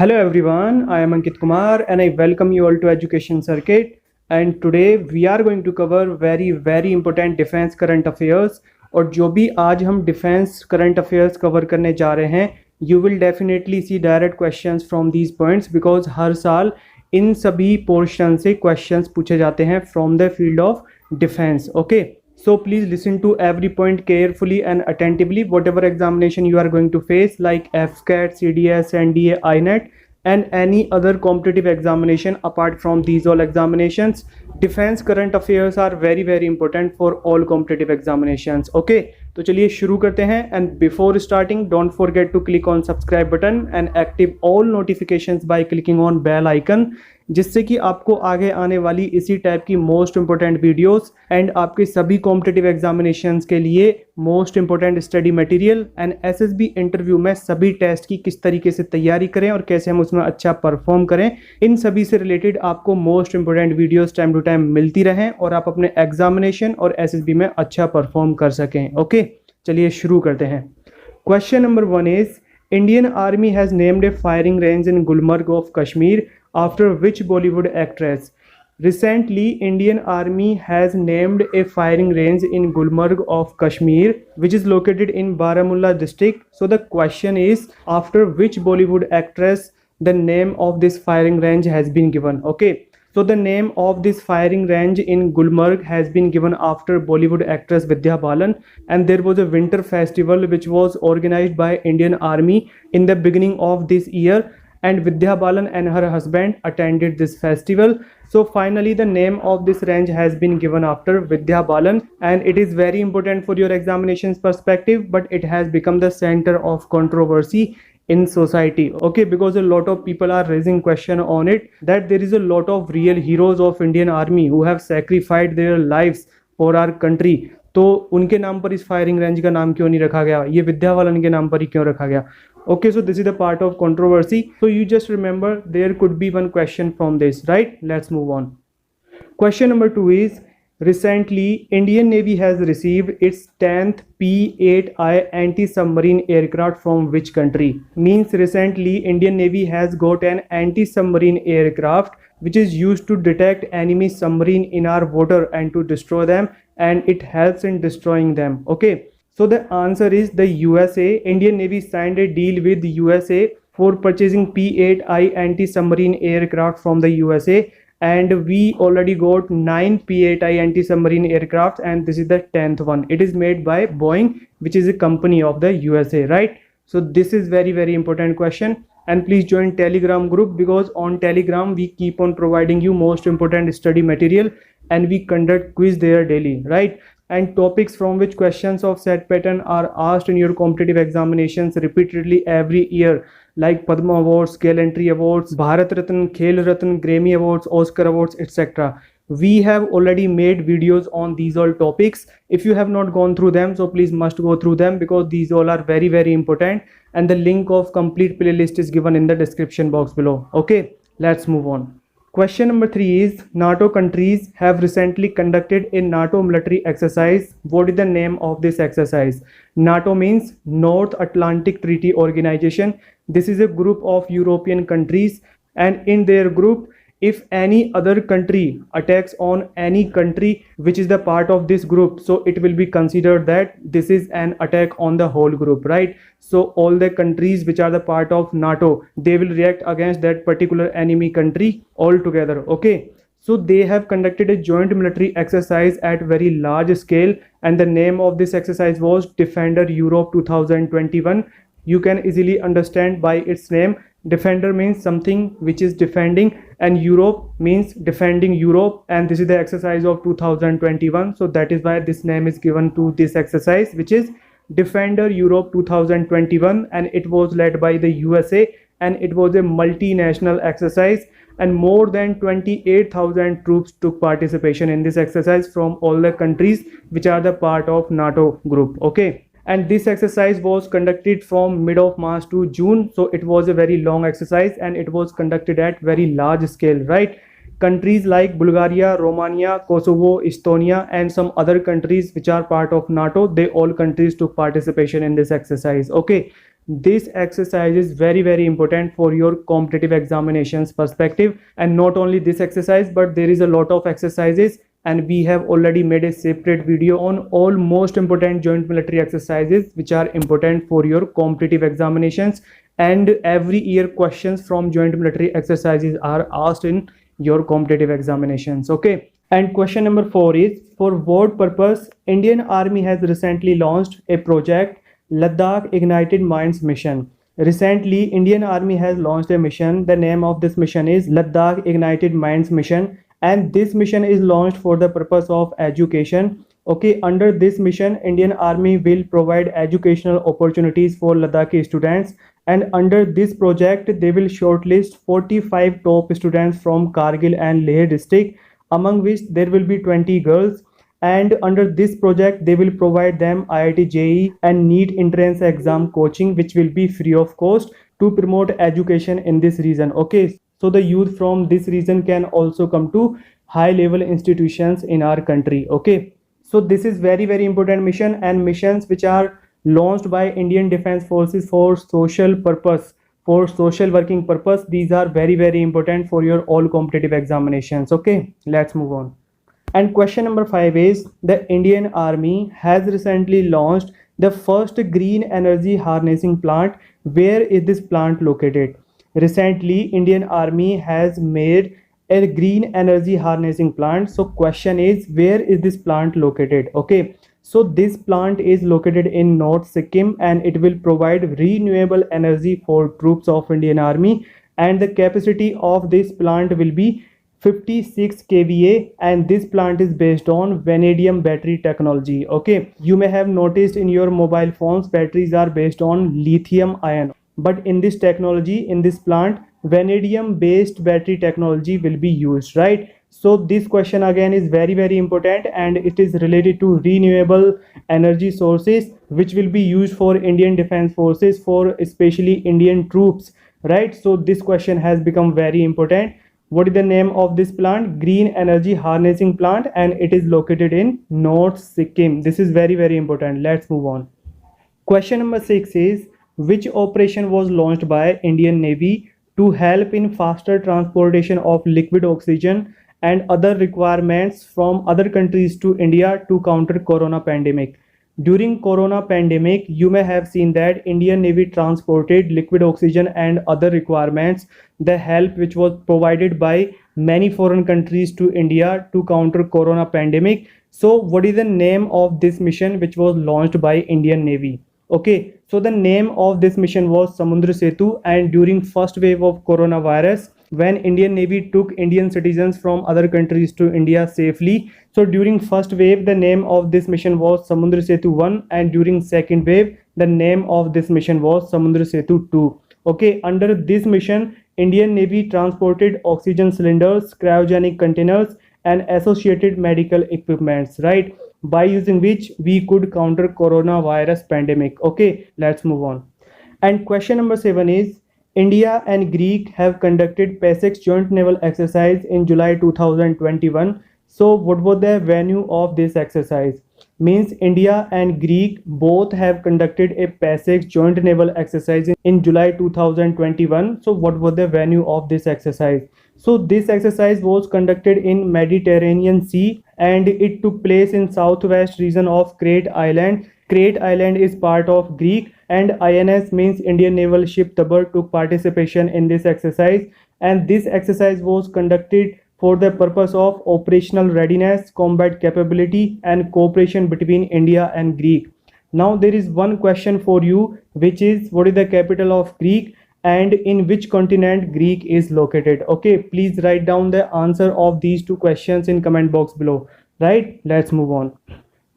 Hello everyone, I am Ankit Kumar and I welcome you all to Education Circuit. And today we are going to cover very important defense current affairs. और जो भी आज हम defence current affairs cover करने जा रहे हैं, you will definitely see direct questions from these points because हर साल इन सभी पोर्शन से क्वेश्चंस पूछे जाते हैं from the field of defence. Okay, so please listen to every point carefully and attentively. Whatever examination you are going to face like FCAT, CDS, NDA, INET and any other competitive examination apart from these all examinations, defense current affairs are very important for all competitive examinations. Okay, तो चलिए शुरू करते हैं. And before starting, don't forget to click on subscribe button and active all notifications by clicking on bell icon, जिससे कि आपको आगे आने वाली इसी टाइप की मोस्ट इंपॉर्टेंट वीडियोस एंड आपके सभी कॉम्पिटिटिव एग्जामिनेशंस के लिए most important study material and SSB interview में सभी टेस्ट की किस तरीके से तैयारी करें और कैसे हम उसमें अच्छा परफॉर्म करें, इन सभी से रिलेटेड आपको most important videos time to time मिलती रहें और आप अपने एग्जामिनेशन और एसएसबी में अच्छा परफॉर्म कर सकें. ओके, चलिए शुरू करते हैं. Question number 1 is Indian Army has named a firing range in Gulmarg of Kashmir after which Bollywood actress? Recently, Indian Army has named a firing range in Gulmarg of Kashmir, which is located in Baramulla district. So the question is, after which Bollywood actress the name of this firing range has been given? Okay. So the name of this firing range in Gulmarg has been given after Bollywood actress Vidya Balan, and there was a winter festival which was organized by Indian Army in the beginning of this year, and Vidya Balan and her husband attended this festival. So finally the name of this range has been given after Vidya Balan, and it is very important for your examinations perspective, but it has become the center of controversy in society. Okay, because a lot of people are raising question on it that there is a lot of real heroes of Indian Army who have sacrificed their lives for our country. तो उनके नाम पर इस firing range का नाम क्यों नहीं रखा गया, ये विद्या बालन के नाम पर ही क्यों रखा गया? Okay, so this is the part of controversy. So you just remember there could be one question from this, right? Let's move on. Question number 2 is, recently Indian Navy has received its 10th P-8I anti-submarine aircraft from which country? Means recently Indian Navy has got an anti-submarine aircraft which is used to detect enemy submarine in our water and to destroy them, and it helps in destroying them. Okay, so the answer is the USA. Indian Navy signed a deal with USA for purchasing P-8I anti-submarine aircraft from the USA, and we already got 9 P-8I anti-submarine aircraft, and this is the 10th one. It is made by Boeing, which is a company of the USA, right? So this is very important question, and please join Telegram group because on Telegram we keep on providing you most important study material and we conduct quiz there daily, right? And topics from which questions of set pattern are asked in your competitive examinations repeatedly every year, like Padma Awards, Gallantry Awards, Bharat Ratna, Khel Ratna, Grammy Awards, Oscar Awards, etc. We have already made videos on these all topics. If you have not gone through them, so please must go through them because these all are very important, and the link of complete playlist is given in the description box below. Okay, let's move on. Question number 3 is, NATO countries have recently conducted a NATO military exercise. What is the name of this exercise? NATO means North Atlantic Treaty Organization. This is a group of European countries, and in their group, if any other country attacks on any country which is the part of this group, so it will be considered that this is an attack on the whole group, right? So all the countries which are the part of NATO, they will react against that particular enemy country altogether. Okay, so they have conducted a joint military exercise at very large scale, and the name of this exercise was Defender Europe 2021. You can easily understand by its name. Defender means something which is defending, and Europe means defending Europe, and this is the exercise of 2021. So that is why this name is given to this exercise, which is Defender Europe 2021, and it was led by the USA, and it was a multinational exercise, and more than 28,000 troops took participation in this exercise from all the countries which are the part of NATO group. Okay, and this exercise was conducted from mid of March to June, so it was a very long exercise and it was conducted at very large scale, right? Countries like Bulgaria, Romania, Kosovo, Estonia, and some other countries which are part of NATO, they all countries took participation in this exercise. Okay, this exercise is very important for your competitive examinations perspective. And not only this exercise, but there is a lot of exercises, and we have already made a separate video on all most important joint military exercises which are important for your competitive examinations. And every year questions from joint military exercises are asked in your competitive examinations. Okay, and question number 4 is, for what purpose Indian Army has recently launched a project, Ladakh Ignited Minds Mission? Recently, Indian Army has launched a mission. The name of this mission is Ladakh Ignited Minds Mission, and this mission is launched for the purpose of education. Okay, under this mission, Indian Army will provide educational opportunities for Ladakhi students, and under this project, they will shortlist 45 top students from Kargil and Leh district, among which there will be 20 girls. And under this project they will provide them IIT JEE and NEET entrance exam coaching, which will be free of cost, to promote education in this region. Okay, so the youth from this region can also come to high level institutions in our country. Okay, so this is very important mission, and missions which are launched by Indian Defense Forces for social purpose, for social working purpose, these are very important for your all competitive examinations. Okay, let's move on. And question number 5 is, the Indian Army has recently launched the first green energy harnessing plant. Where is this plant located? Recently, Indian Army has made a green energy harnessing plant. So question is, where is this plant located? Okay, so this plant is located in North Sikkim, and it will provide renewable energy for troops of Indian Army, and the capacity of this plant will be 56 kVA, and this plant is based on vanadium battery technology. Okay, you may have noticed in your mobile phones batteries are based on lithium ion, but in this technology, in this plant, vanadium based battery technology will be used, right? So this question again is very important, and it is related to renewable energy sources which will be used for Indian Defense Forces, for especially Indian troops, right? So this question has become very important. What is the name of this plant? Green energy harnessing plant, and it is located in North Sikkim. This is very important. Let's move on. Question number 6 is, which operation was launched by Indian Navy to help in faster transportation of liquid oxygen and other requirements from other countries to India to counter corona pandemic? During corona pandemic, you may have seen that Indian Navy transported liquid oxygen and other requirements, the help which was provided by many foreign countries to India to counter corona pandemic. So what is the name of this mission which was launched by Indian Navy? Okay, so the name of this mission was Samudra Setu, and during first wave of coronavirus, when Indian Navy took Indian citizens from other countries to India safely, so during first wave the name of this mission was Samudra Setu 1, and during second wave the name of this mission was Samudra Setu 2. Okay, under this mission Indian Navy transported oxygen cylinders, cryogenic containers and associated medical equipments, right, by using which we could counter coronavirus pandemic. Okay, let's move on. And question number 7 is, India and Greek have conducted PASEX joint naval exercise in July 2021. So what was the venue of this exercise? Means India and Greek both have conducted a PASEX joint naval exercise in July 2021. So what was the venue of this exercise? So this exercise was conducted in Mediterranean Sea, and it took place in southwest region of Crete Island. Crete Island is part of Greek, and INS means Indian Naval Ship Tabar took participation in this exercise, and this exercise was conducted for the purpose of operational readiness, combat capability and cooperation between India and Greek. Now there is one question for you, which is, what is the capital of Greek and in which continent Greek is located? Okay, please write down the answer of these two questions in comment box below, right? Let's move on.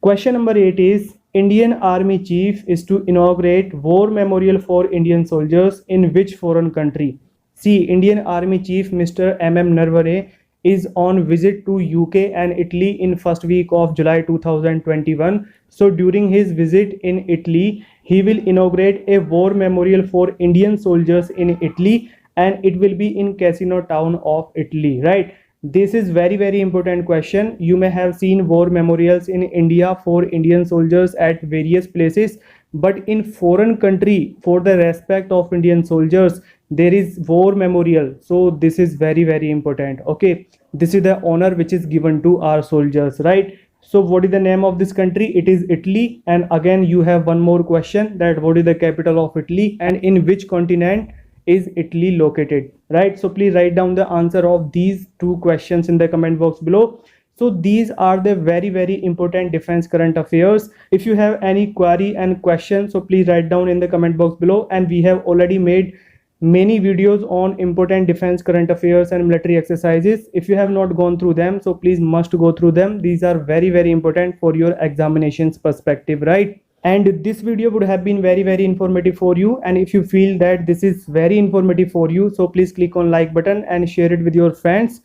Question number 8 is, Indian Army Chief is to inaugurate War Memorial for Indian soldiers in which foreign country? See, Indian Army Chief Mr. M.M. Narware is on visit to UK and Italy in first week of July 2021. So during his visit in Italy, he will inaugurate a war memorial for Indian soldiers in Italy, and it will be in Cassino town of Italy, right? This is very important question. You may have seen war memorials in India for Indian soldiers at various places, but in foreign country, for the respect of Indian soldiers, there is war memorial. So this is very very important. Okay, this is the honor which is given to our soldiers, right? So what is the name of this country? It is Italy. And again you have one more question, that what is the capital of Italy and in which continent is Italy located, right? So please write down the answer of these two questions in the comment box below. So these are the very very important defense current affairs. If you have any query and question, so please write down in the comment box below. And we have already made many videos on important defense current affairs and military exercises. If you have not gone through them, so please must go through them. These are very very important for your examinations perspective, right? And this video would have been very very informative for you. And if you feel that this is very informative for you, so please click on like button and share it with your friends.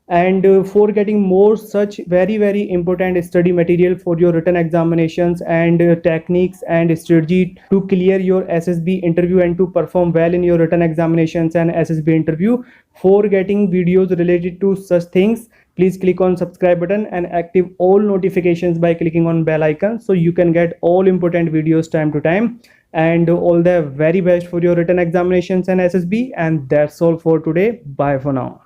And for getting more such very very important study material for your written examinations and techniques and strategy to clear your SSB interview and to perform well in your written examinations and SSB interview, for getting videos related to such things, please click on subscribe button and active all notifications by clicking on bell icon, so you can get all important videos time to time. And all the very best for your written examinations and SSB. And that's all for today. Bye for now.